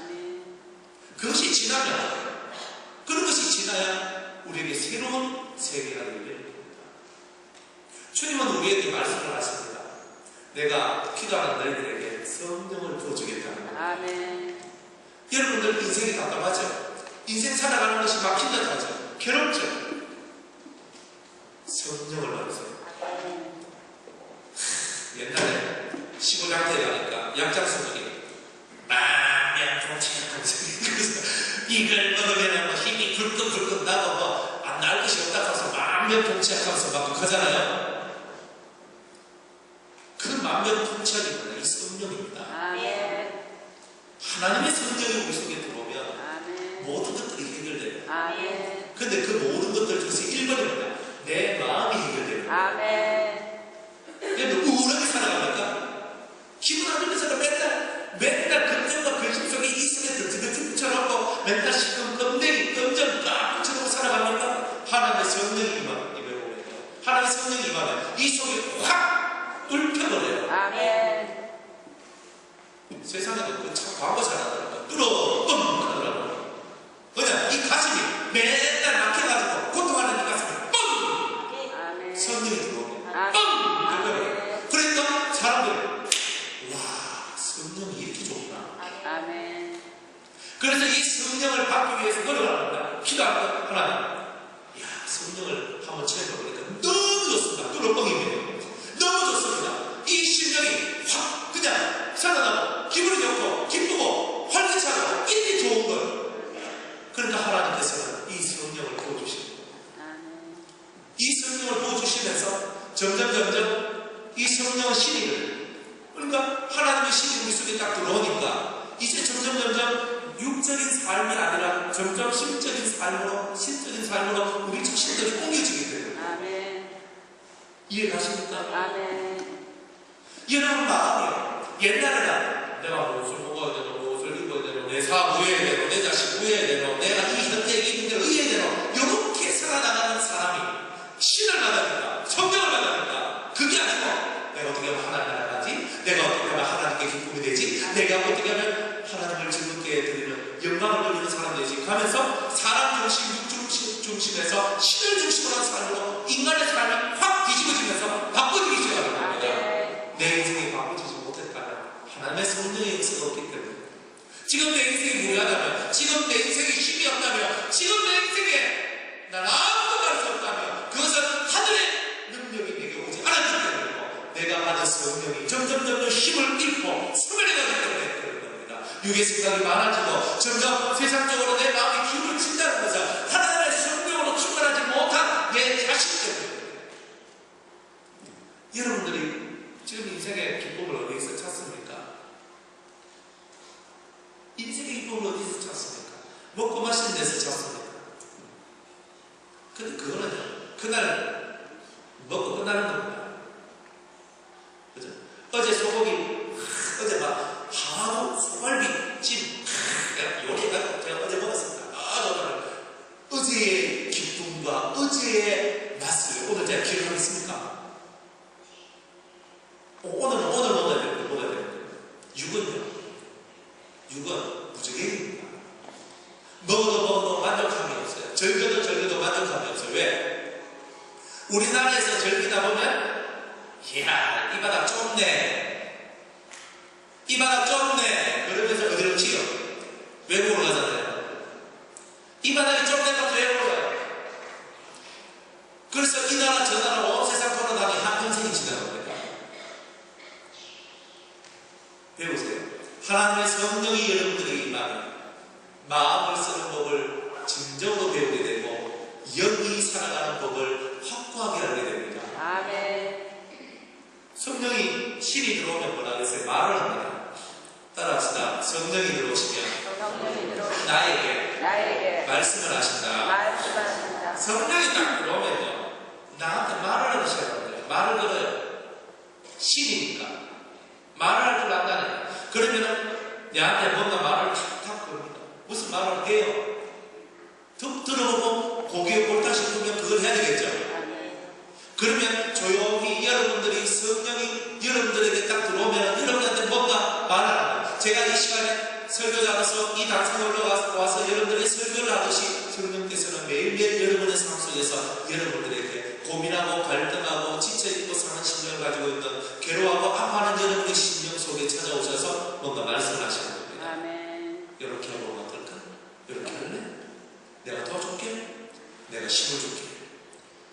그것이 지나면, 그런 것이 지나야 우리에게 새로운 세계가 열리는 겁니다. 주님은 우리에게 말씀을 하십니다. 내가 기도하는 너희들에게 성령을 부어주겠다는 겁니다. 여러분들 인생이 답답하죠? 인생 살아가는 것이 막힌다 하죠? 괴롭죠? 성령을 받으세요. 옛날에 시골 장터에 가니까 양장성들이 만면통치약하면서 이걸 먹으면 뭐 힘이 불끈불끈 나고 뭐 안 나을 것이 없다 하면서 만면통치약하면서 막 하잖아요. 그 만면통치약이 뭐냐? 이 성령입니다. 하나님의 성령이 우리 속에 들어오면 모든 것들이 해결돼요. 그런데 그 모든 것들 중에서 1번이 뭐냐? 내 마음이 해결돼요. 그런데 우울하게 살아갑니까? 기분 안 좋은 사람 맨날 긍정과 근심 속에 이 속에 붙여놓고 맨날 시금 껌댕이 껌전 딱 붙여놓고 살아갑니까? 하나님의 성령이 임하면 하나님의 성령이 임하면 이 속에 확 뚫혀버려요. 세상에도 참 과거 잘하더라고요. 뚫어 뻥 하더라고요. 그냥 이 가슴이 맨날 막혀가지고 고통하는 이 가슴이 뻥! 성령이 들어오면 뻥! 그거예요. 그러니까 사람들이 와, 성령이 이렇게 좋구나. 그래서 이 성령을 받기 위해서 노력합니다. 기도하고 하나님, 야, 성령을 한번 체험해보니까 너무 좋습니다. 뚫어뻥이면 너무 좋습니다. 이 심령이 확 그냥 살아나고 기분이 좋고 기쁘고 활기차고 이게 좋은 거예요. 그러니까 하나님께서는 이 성령을 부어주십니다. 이 성령을 부어주시면서 점점 이 성령의 신이 그러니까 하나님의 신이 우리 속에 딱 들어오니까 이제 점점 육적인 삶이 아니라 점점 신적인 삶으로 우리 정신들이 옮겨지게 돼요. 이해가십니까? 여러분 마음이요. 옛날에는 내가 옷을 먹어야 되고 옷을 입어야 되고 내 사업 구해야 되고 내 자식 구해야 되고 내가 이 현대에 있는 대로 의해야 되고 이렇게 살아나가는 사람이 신을 받으니까 성령을 받으니까 그게 아니고 내가 어떻게 하면 하나님 나라가지? 내가 어떻게 하면 하나님께 기쁨이 되지? 내가 어떻게 하면 하나님을 즐겁게 드리는 영광을 돌리는 사람 되지? 하면서 사람 중심, 육 중심에서 신을 중심으로 하는 삶으로 인간의 삶이 확 뒤집어지면서 바꿔지기 시작하는 겁니다. 내 인생이 바꿔지지 못했다면 하나님의 성령의 역사가 없기 때문에 지금 내 인생이 무료하다면 지금 내 인생에 힘이 없다면 지금 내 인생에 난 아무것도 할 수 없다면 그것은 하늘의 능력이 내게 오지 않았기 때문이고 내가 받은 성령이 점점 힘을 잃고 소멸해가기 때문에 그런 겁니다. 육의 생각이 많아지고 점점 세상적으로 내 마음이 기울을 친다는 것은 하나님의 성령으로 충만하지 못한 내 자신 때문에 여러분들이 지금 인생의 기쁨을 어디서 찾습니까? 인생의 기쁨을 어디서 찾습니까? 먹고 마시는 데서 찾습니까? 근데 그거는 그날 먹고 끝나는 겁니다. 그죠? 어제 소고기, 어제 막 하도 소갈비, 찜, 요리해가지고 제가 어제 먹었습니다. 어제의 기쁨과 어제의 맛을 오늘 제가 기억하겠습니까? 오늘 먹어야 돼요. 육은 무지개입니다. 먹어도 만족함이 없어요. 절겨도 만족함이 없어요. 왜? 우리나라에서 절기다 보면 이야, 이 바닥 좁네. 그러면서 어디로 튀어? 외국으로 가잖아요. 이 바닥이 좁네면서 외국으로 가요. 그래서 이 나라 저 나라 온 세상 돌아다니 한평생이 지나갑니다. 배우세요. 하나님의 성령이 여러분들에게 임하면 마음을 쓰는 법을 진정으로 배우게 되고 영이 살아가는 법을 확고하게 알게 됩니다. 성령이 신이 들어오면 뭐라 그랬어요? 말을 합니다. 따라합시다. 성령이 들어오시면 나에게 말씀을 하신다. 성령이 딱 들어오면요, 나한테 말을 하기 시작하는 거예요. 말을 걸어요. 신이니까. 말을 할 줄 안다니까. 그러면은 내한테 뭔가 말을 탁탁 겁니다. 무슨 말을 해요? 들어보고 고개에 옳다 싶으면 그걸 해야 되겠죠. 그러면 조용히 여러분들이 성령이 여러분들에게 딱 들어오면 여러분한테 뭔가 말하는 거예요. 제가 이 시간에 설교자로서 이 단상에 올라와서 여러분들이 설교를 하듯이 성령께서는 매일매일 여러분의 삶 속에서 여러분들에게 고민하고 갈등하고 지쳐있고 상한 심령을 가지고 있는 괴로워하고 아파하는 여러분의 심령 속에 찾아오셔서 뭔가 말씀을 하시는 겁니다. 아멘. 이렇게 하면 어떨까? 이렇게 할래? 내가 도와줄게. 내가 힘을 줄게.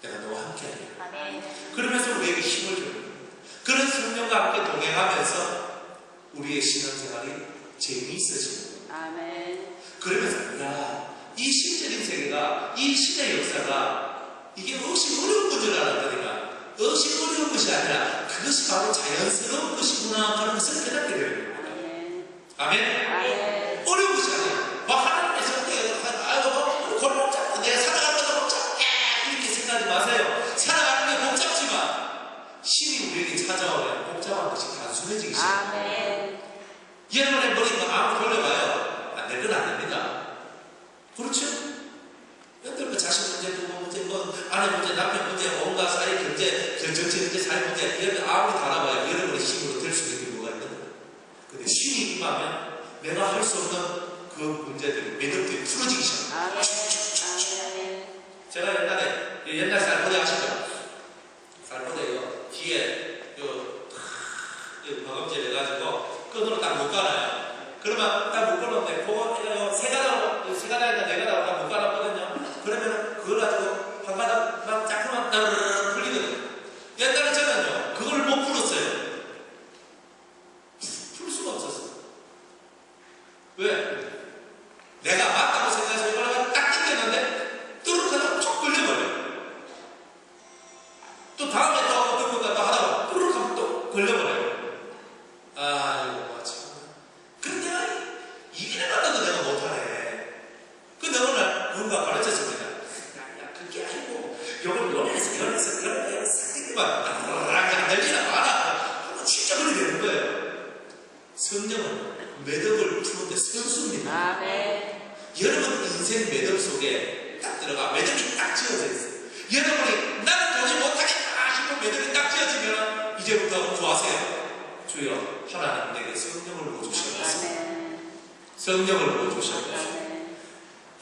내가 너와 함께 하리라. 아멘. 그러면서 우리에게 힘을 줘요. 그런 성령과 함께 동행하면서 우리의 신앙생활이 재미있어지는 거예요. 아멘. 그러면서 이 신적인 세계가, 이 신의 역사가 이게 없이 어려운 건 줄 알았더니만 없이 어려운 것이 아니라 그것이 바로 자연스러운 것이구나 하는 것을 깨닫게 되는 겁니다. 아멘. 아멘. 어려운 것이 아니에요. 하나님의 성격에 골목 잡고 내가 살아가는 것도 복잡해 이렇게 생각하지 마세요. 살아가는 게 복잡지만 신이 우리에게 찾아오면 복잡한 것이 단순해지기 시작합니다. 아멘. 여러분의 머리가 아무 돌려봐요. 안 될 건 안 됩니다. 그렇죠? 여러분 자식 문제, 부모 문제, 아내 문제, 남편 문제, 온갖 사회 경제, 정치 문제, 사회 문제 이런 아무리 달아봐요. 여러분의 힘으로 될 수 있는 뭐가 있는 거예요. 근데 신이 임하면 내가 할 수 없는 그 문제들이 매듭들이 풀어지기 시작합니다. 아멘. 제가 옛날 쌀포대 아시죠? 쌀포대요 뒤에 방음질 해가지고 끈으로 딱 묶어놔요. 그러면 딱 묶어놓는데 그거 세 가닥이나 네 가닥 딱 묶어놨거든요. 그러면 그걸 가지고 한 가닥만 짝만 따르르 풀리거든요. 옛날에 저는요 그걸 못 풀었어요. 풀 수가 없었어요. 왜? 내가 맞다고 생각해서 이걸 딱 당겼는데 뚜룩하다 쭉 걸려버려요. 또 다음에 또 하다가 뚜룩하면 또 걸려버려요. 이거 참. 근데 이래 받아도 내가 못하네. 근데 어느 날 누군가 가르쳐줍니다. 야, 그게 아니고 요걸 연해서 싹만 따라락 안 들리나 마라. 그러면 진짜 그렇게 되는 거예요. 성령은 매듭을 푸는데 선수입니다. 아멘. 여러분 인생 매듭 속에 딱 들어가 매듭이 딱 지어져 있어요. 여러분이 나는 도저히 못하겠다 싶은 매듭이 딱 지어지면 이제부터 구하세요. 주여 하나님 내게 성령을 부어주시옵소서. 성령을 부어주시옵소서.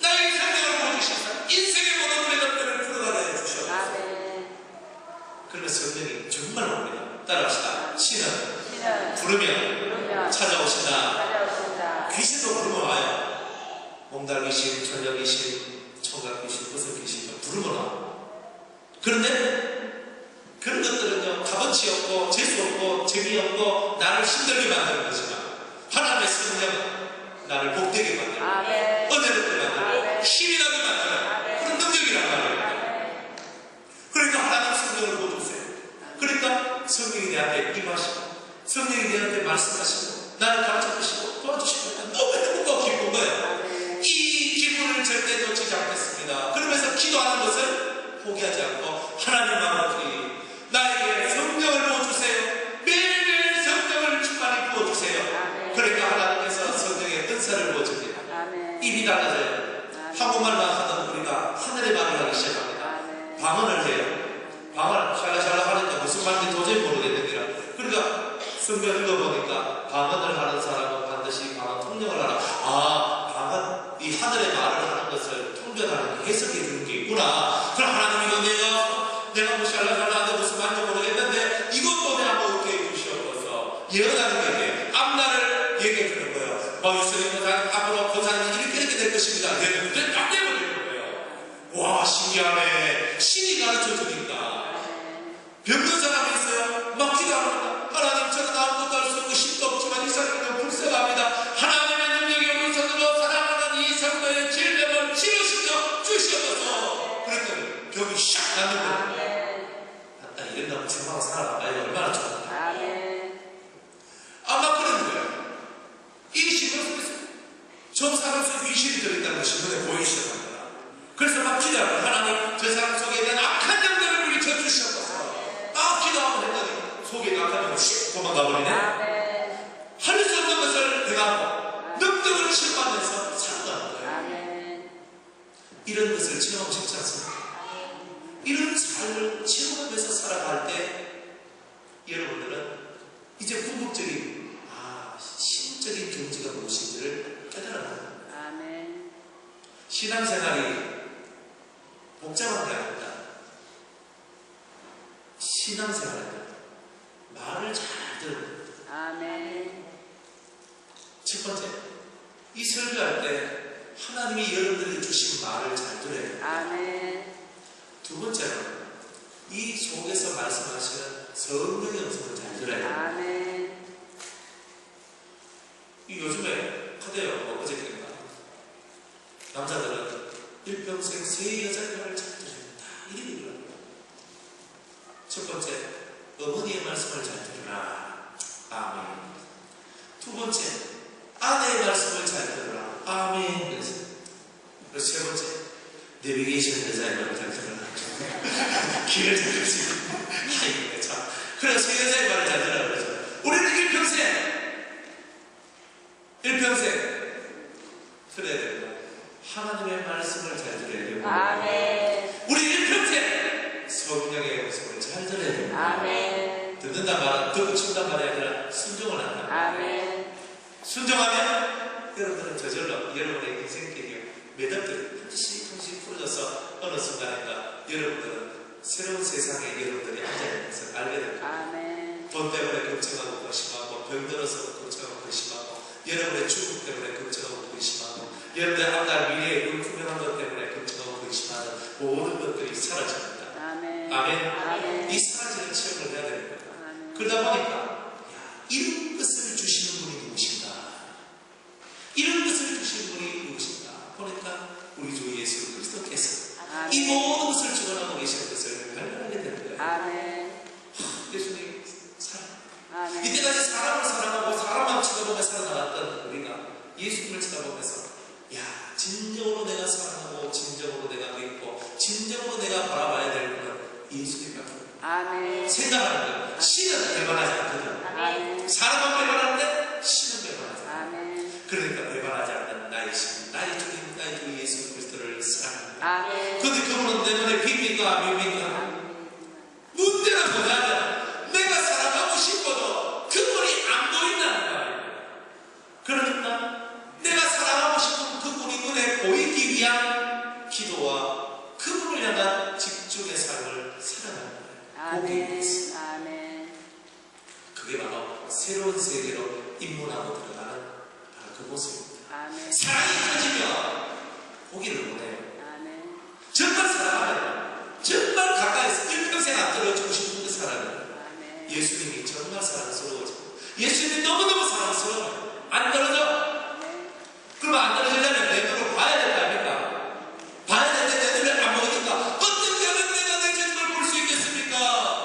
나에게 성령을 부어주시옵소서. 인생의 모든 매듭들을 풀어가게 해주시옵소서. 그러면 성령이 정말 옵니다. 따라합시다. 신은 부르면 찾아오신다. 귀신도 부르면 와요. 몽달 귀신, 천녀 귀신, 청각 귀신, 무슨 귀신 부르면 와. 그런데 그런 것들은요 값어치 없고 재수 없고 재미없고 나를 힘들게 만드는 거지만 하나님의 성령은 나를 복되게 만들고 은혜롭게 만들고 힘이 나게 만드는 그런 능력이란 말이에요. 그러니까 하나님 성령을 보여주세요. 그러니까 성령이 내한테 임하시고 성령이 내한테 말씀하시고 나를 가르쳐주시고 도와주시고 너무 행복하고 기쁜 거예요. 이 기분을 절대 놓치지 않겠습니다. 그러면서 기도하는 것을 포기하지 않고 하나님 아버지 나에게 성령을 부어주세요. 매일매일 성령을 충만히 부어주세요. 그러니까 하나님께서 성령의 은사를 부어줍니다. 입이 달라져요. 한국말만 하던 우리가 하늘의 말을 하기 시작합니다. 방언을 해요. 방언을 샬라샬라 하니까 무슨 말인지 도저히 모르겠는데요. 그러니까 성경 읽어보니까 방언을 하는 사람은 반드시 방언 통역을 하라. 방언, 이 하늘의 말을 하는 것을 통역하는 해석해 주는 게 있구나. 그럼 하나님 내가 뭐 샬라샬라한데 무슨 말인지 모르겠는데 이것도 내가 한번 웃게 해주시옵소서. 예언하는 게 앞날을 얘기해 주는 거예요. 유스님 앞으로 권사님이 이렇게 될 것입니다. 그때 딱 내버리는 거예요. 와 신기하네. 신이 가르쳐 주니까. 병든 사람이 있어요. 막 기도합니다. 하나님 저는 아무것도 할 수 없고 힘도 없지만 이 사람은 불쌍합니다. 하나님의 능력이 오른손으로 사랑하는 이 성도의 질병을 치료시켜 주시옵소서. 그랬더니 병이 샥 나는 거예요. 이런다고 생각하고 살아가봐요. 얼마나 좋은가. 아마 그런 거예요. 이 신경 속에서 저 사람 속에 귀신이 들어있다는 것이 눈에 보이기 시작합니다. 그래서 막 기도하고 하나님 저 도망가 버리네. 아멘. 할 수 없는 것을 행하고 능력을 체험하면서 살아가는 거예요. 아멘. 이런 것을 체험하고 싶지 않습니까? 이런 삶을 체험하면서 살아갈 때 여러분들은 이제 궁극적인 신적인 경지가 무엇인지를 깨달아요. 아멘. 신앙생활이 복잡한 게 아닙니다. 신앙생활은 말을 잘 들어요. 아멘. 첫 번째, 이 설교할 때 하나님이 여러분들이 주신 말을 잘 들어요. 아멘. 두 번째는 이 속에서 말씀하시는 성령의 음성을 잘 들어요. 아멘. 이 요즘에 하대요. 어저께인가 남자들은 일평생 세 여자의 말을 잘 들어야 된다. 이런 얘기를 합니다. 첫 번째, 어머니의 말씀을 잘 들으라. 아멘. 두 번째, 아내의 말씀을 잘 들으라. 아멘. 그래서 세 번째, 내비게이션 여자의 말을 잘 들으라. 길을 잘 들을 수 있는. 아이고, 참. 그래서 세 여자의 말을 잘 들으라 그러죠. 우리는 일평생 들어야 됩니다. 하나님의 말씀을 잘 들어야 됩니다. 아멘. 우리 일평생 성령의 음성을 잘 들어야 됩니다. 아멘. 듣는단 말은 듣고 친단 말이 아니라 순종을 한다. 아멘. 순종하면 여러분들은 저절로 여러분의 인생길이 매듭들이 한씩 풀어져서 어느 순간인가 여러분들은 새로운 세상에 여러분들이 앉아있는 것을 알게 됩니다. 아멘. 돈 때문에 걱정하고 근심하고 병 들어서 걱정하고 근심하고 여러분의 죽음 때문에 걱정하고 근심하고 여러분의 앞날 미래의 불분명한 것 때문에 걱정하고 근심하는 모든 것들이 사라집니다. 아멘. 아멘. 아멘. 이 사라지는 체험을 해야 됩니다. 아멘. 그러다 보니까 이런 것을 주시는 분이 누구신가? 이런 것을 주시는 분이 누구신가? 보니까 우리 주 예수 그리스도께서 이 모든 것을 주관하고 계시는 것을 발견하게 되는 거예요. 아멘. 예수님 사랑. 아멘. 이때까지 사람을 사랑하고 사람만 쳐다보며 살아나갔던 우리가 예수님을 쳐다보면서 진정으로 내가 사랑하고 진정으로 내가 믿고 진정으로 내가 바라봐야 될 것은 예수님밖에 아멘. 생각하는 거예요. 신은 배반하지 않거든. 아멘. 사람은 배반하는데 신은 배반하지 않아. 아멘. 그러니까 배반하지 않는 나의 신, 나의 주님, 나의 주 예수 그리스도를 사랑합니다. 아멘. 그런데 그분은 내 눈에 빕니까? 밉니까? 문제는 뭐냐면 내가 사랑하고 싶어도 그분이 안 보인다는 거예요. 그러니까 내가 사랑하고 싶은 그분이 눈에 보이기 위한 기도와 그분을 향한 집중의 삶을 살아가는 거예요. 아멘. 아멘. 그게 바로 새로운 세계로 입문하고 들어가는 바로 그 모습입니다. 아멘. 사랑이 터지면 보기를 원해요. 아멘. 정말 사랑하면 정말 가까이서 일평생 안 들어주고 싶은 그 사랑을 아멘. 예수님이 정말 사랑스러워지고 예수님이 너무너무 사랑스러워요. 안 떨어져. 그럼 안 떨어지려면 내 눈을 봐야 될 거 아닙니까? 봐야 되는데 내 눈을 안 보니까 어떻게 하면 내가 내 죄를 볼 수 있겠습니까?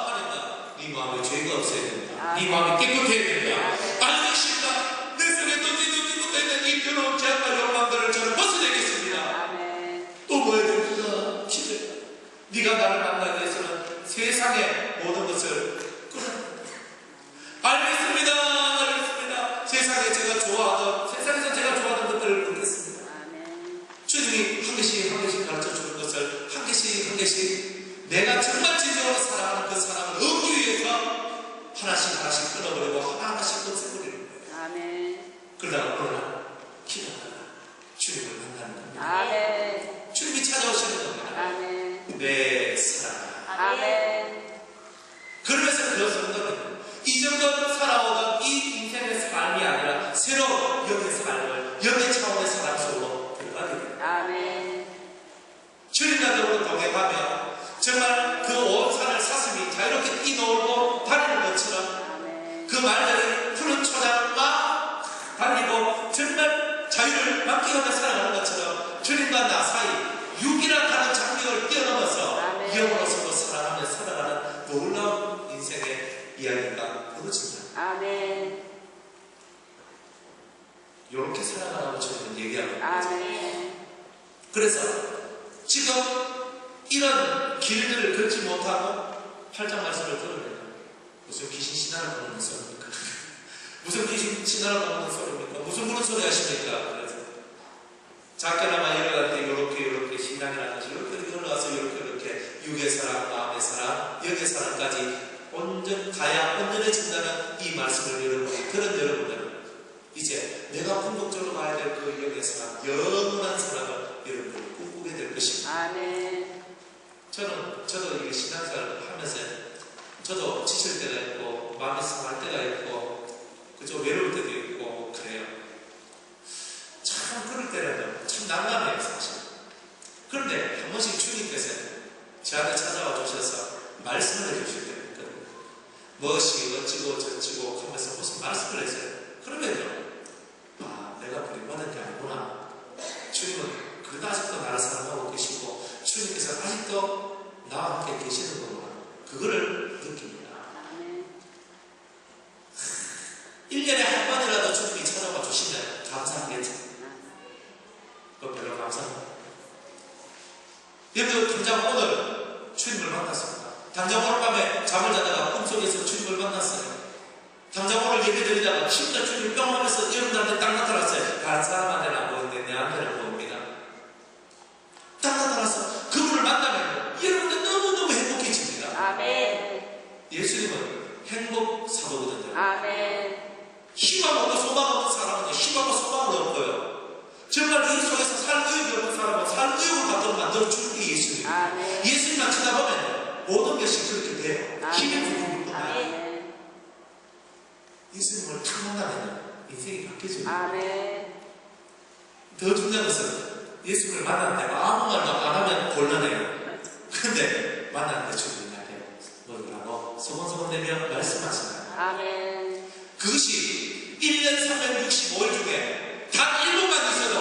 하니까 네 마음에 죄가 없어야 된다. 네 마음이 깨끗해야 된다. 알기 싫다. 내 속에 던지고 있는 이 더러운 죄악과 욕망들을 저는 벗어내겠습니다. 아멘. 또 뭐 해야 됩니까? 기도해. 네가 나를 만나기 위해서는 세상의 모든 것을 끊어. 알겠습니다. 알겠습니다. 세상에 제가 좋아하던 세상에서 제가 좋아하던 것들을 끊겠습니다. 아멘. 주님이 한 개씩 한 개씩 가르쳐 주는 것을 한 개씩 한 개씩 내가 정말 진정으로 사랑하는 그 사랑을 얻기 위해서 하나씩 하나씩 끊어버리고 하나하나씩 없애버리는 거예요. 아멘. 그러다가 어느 날 기도하다가 주님을 만나는 겁니다. 아멘. 주님이 찾아오시는 겁니다. 아멘. 내 사랑. 아멘. 그러면서 그 순간은 이전껏 살아오던 이 인생의 삶이 아니라 새로운 영의 삶을 영의 차원의 사랑 속으로 들어가게 됩니다. 아멘. 주님과 더불어 동행하며 정말 그 온 산을 사슴이 자유롭게 뛰놀고 다니는 것처럼 아멘. 그 말들이 푸른 초장과 달리고 정말 자유를 만끽하며 살아가는 것처럼 주님과 나 사이 육이라 하는 장벽을 뛰어넘어서 아멘. 영으로서도 살아가며 살아가는 놀라운 인생의 이야기가 벌어진다. 아멘. 이렇게 살아가라고 저는 얘기하고 있는 거죠. 아멘. 그래서 지금 이런 길들을 걷지 못하고 8장 말씀을 들으면 무슨 귀신 신화를 보는 소리입니까? 무슨 귀신 신화를 보는 소리입니까? 무슨 그런 소리 하십니까? 그래서 작게나마 여러분한테 이렇게 신앙이라는 것이 이렇게 올라와서 이렇게 육의 사랑, 마음의 사랑, 영의 사랑까지 가야 온전해진다는 이 말씀을 여러분이 들은 여러분들은 이제 내가 궁극적으로 가야 될 그 영의 사랑, 영원한 사랑을 여러분들이 꿈꾸게 될 것입니다. 아멘. 저도 이 신앙생활을 하면서 저도 지칠 때가 있고 마음이 상할 때가 있고 그저 외로울 때도 있고 그래요. 참 그럴 때는 참 난감해요 사실. 그런데 한 번씩 주님께서 저한테 찾아와 주셔서 말씀을 해주실 때가 있거든요. 무엇이 어찌고 저찌고 하면서 무슨 말씀을 해줘요. 그러면요, 아 내가 버림받은 게 아니구나. 주님은 그래도 아직도 나를 사랑하고 계시고 주님께서 아직도 나와 함께 계시는 거구나. 그거를 느낍니다. 아멘. 1년에 한 번이라도 주님이 찾아와 주시면 감사하겠죠. 그거 별로 감사합니다. 여러분 당장 오늘 주님을 만났습니다. 당장 오늘 밤에 잠을 자다가 꿈속에서 주님을 만났어요. 당장 오늘 예배드리다가 진짜 주님이 뿅 하면서 여러분들한테 딱 나타났어요. 다른 사람한테는 안 보이는데 내 한테는 보입니다. 딱 나타나서 그분을 만나면 여러분들 너무너무 행복해집니다. 아멘. 예수님은 행복 사도거든요. 아멘. 희망 없고 소망 없는 사람은 희망과 소망을 얻고요. 정말 이 속에서 살 의욕이 없는 사람은 살 의욕을 갖도록 만들어주는 게 예수님. 아멘. 예수님만 쳐다보면 모든 것이 그렇게 돼요. 힘이 부풀 뿐만 아니라. 아멘. 예수님을 탁 만나면 인생이 바뀌어져요. 아멘. 더 중요한 것은 예수님을 만났는데 아무 말도 안 하면 곤란해요. 근데 만났는데 주님이 나한테 뭐라고 소곤소곤대며 말씀하시나요? 아멘. 그것이 1년 365일 중에 단 1분만 있어도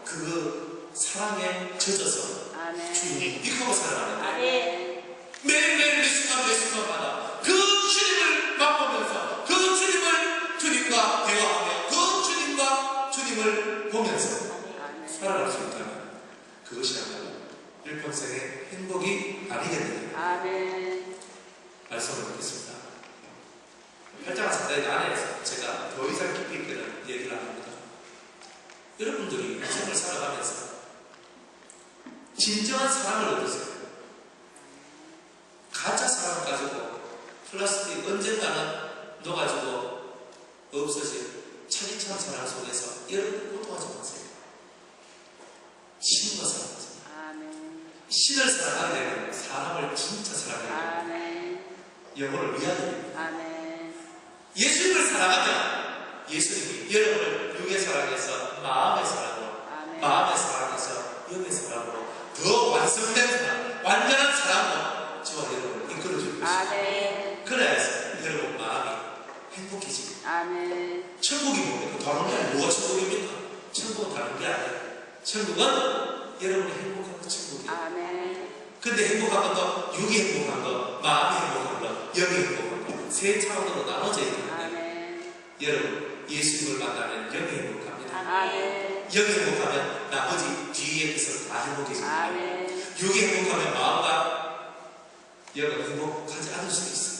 그 사랑에 젖어서 아멘. 주님이 이끌고 살아가는데 아멘. 매일매일 매 순간마다 그 주님을 맛보면서 그 주님과 대화하며 그 주님을 보면서 살아갈 수 있다면 그것이야말로 일평생의 행복이 아니겠느냐. 아멘. 말씀을 듣겠습니다. 8장 4절 안에서 제가 더 이상 깊이 있게는 얘기를 안 합니다. 여러분들이 인생을 살아가면서 진정한 사랑을 얻으세요. 가짜 사랑을 가지고 플라스틱 언젠가는 녹아지고 없어질 차디찬 사랑 속에서 여러분 고통하지 마세요. 신과 사랑하세요. 아멘. 신을 사랑하게 되면 사람을 진짜 사랑해요. 아멘. 영혼을 위하게 됩니다. 아멘. 예수님을 사랑하면 예수님이 여러분을 육의 사랑에서 마음의 사랑으로, 아멘. 마음의 사랑에서 영의 사랑으로 더 완성된 사랑, 완전한 사랑으로 저와 여러분을 이끌어줄 것입니다. 아멘. 그래서 여러분 마음이 행복해집니다. 아멘. 천국이 뭡니까? 다른 게 뭐가 천국입니까? 천국은 다른 게 아니에요. 천국은 여러분이 행복한 그 천국이에요. 아멘. 근데 행복한 것도 육이 행복한 것, 마음이 행복한 것, 영이 행복한 것, 세 차원으로 나눠져 있는데 아멘. 여러분 예수님을 만나면 영이 행복합니다. 아멘. 영이 행복하면 나머지 뒤에 것은 다 행복해집니다. 아멘. 육이 행복하면 마음과 영은 행복하지 않을 수도 있어요.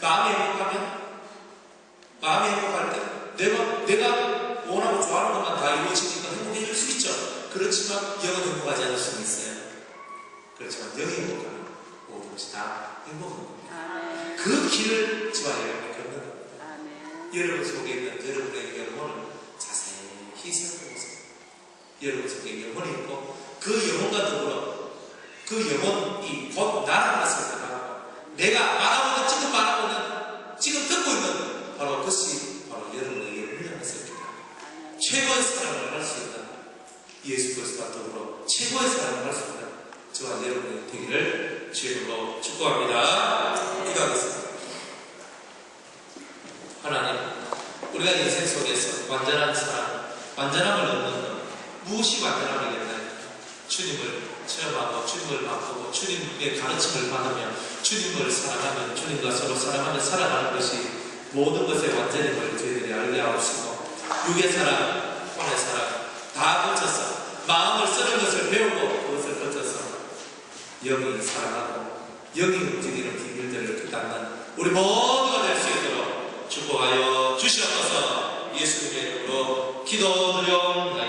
마음이 행복할 때 내가 원하고 좋아하는 것만 다 이루어지니까 행복해질 수 있죠. 그렇지만 영은 행복하지 않을 수도 있어요. 그렇지만 영이 행복하면 모든 것이 다 행복한 겁니다. 아멘. 그 길을 저와 여러분이 겪는 겁니다. 아멘. 여러분 속에 있는 여러분의 영혼을 자세히 살펴보세요. 여러분 속에 영혼이 있고 그 영혼과 더불어 그 영혼이 곧 나라는 것을 나가고 내가 말하고 지금 듣고 있는 바로 그것이 바로 여러분에게 훈련의 것입니다. 최고의 사랑을 할 수 있는 예수 그리스도와 더불어 최고의 사랑을 할 수 있는 저와 여러분의 되기를 주님으로 축복합니다. 기도하겠습니다. 하나님, 우리가 인생 속에서 완전한 사랑, 완전함을 얻는 것, 무엇이 완전함이겠나요? 주님을 체험하고 주님을 바꾸고 주님의 가르침을 받으며 주님을 사랑하며 주님과 서로 사랑하며 살아가는 것이 모든 것의 완전함을 저희들이 알게 하옵시고 육의 사랑, 혼의 사랑 다 거쳐서 마음을 쓰는 것을 배우고 그것을 거쳐서 영이 사랑하고 영이 움직이는 비밀들을 깨닫는 우리 모두가 될 수 있도록 축복하여 주시옵소서. 예수님의 이름으로 기도드려옵나이다.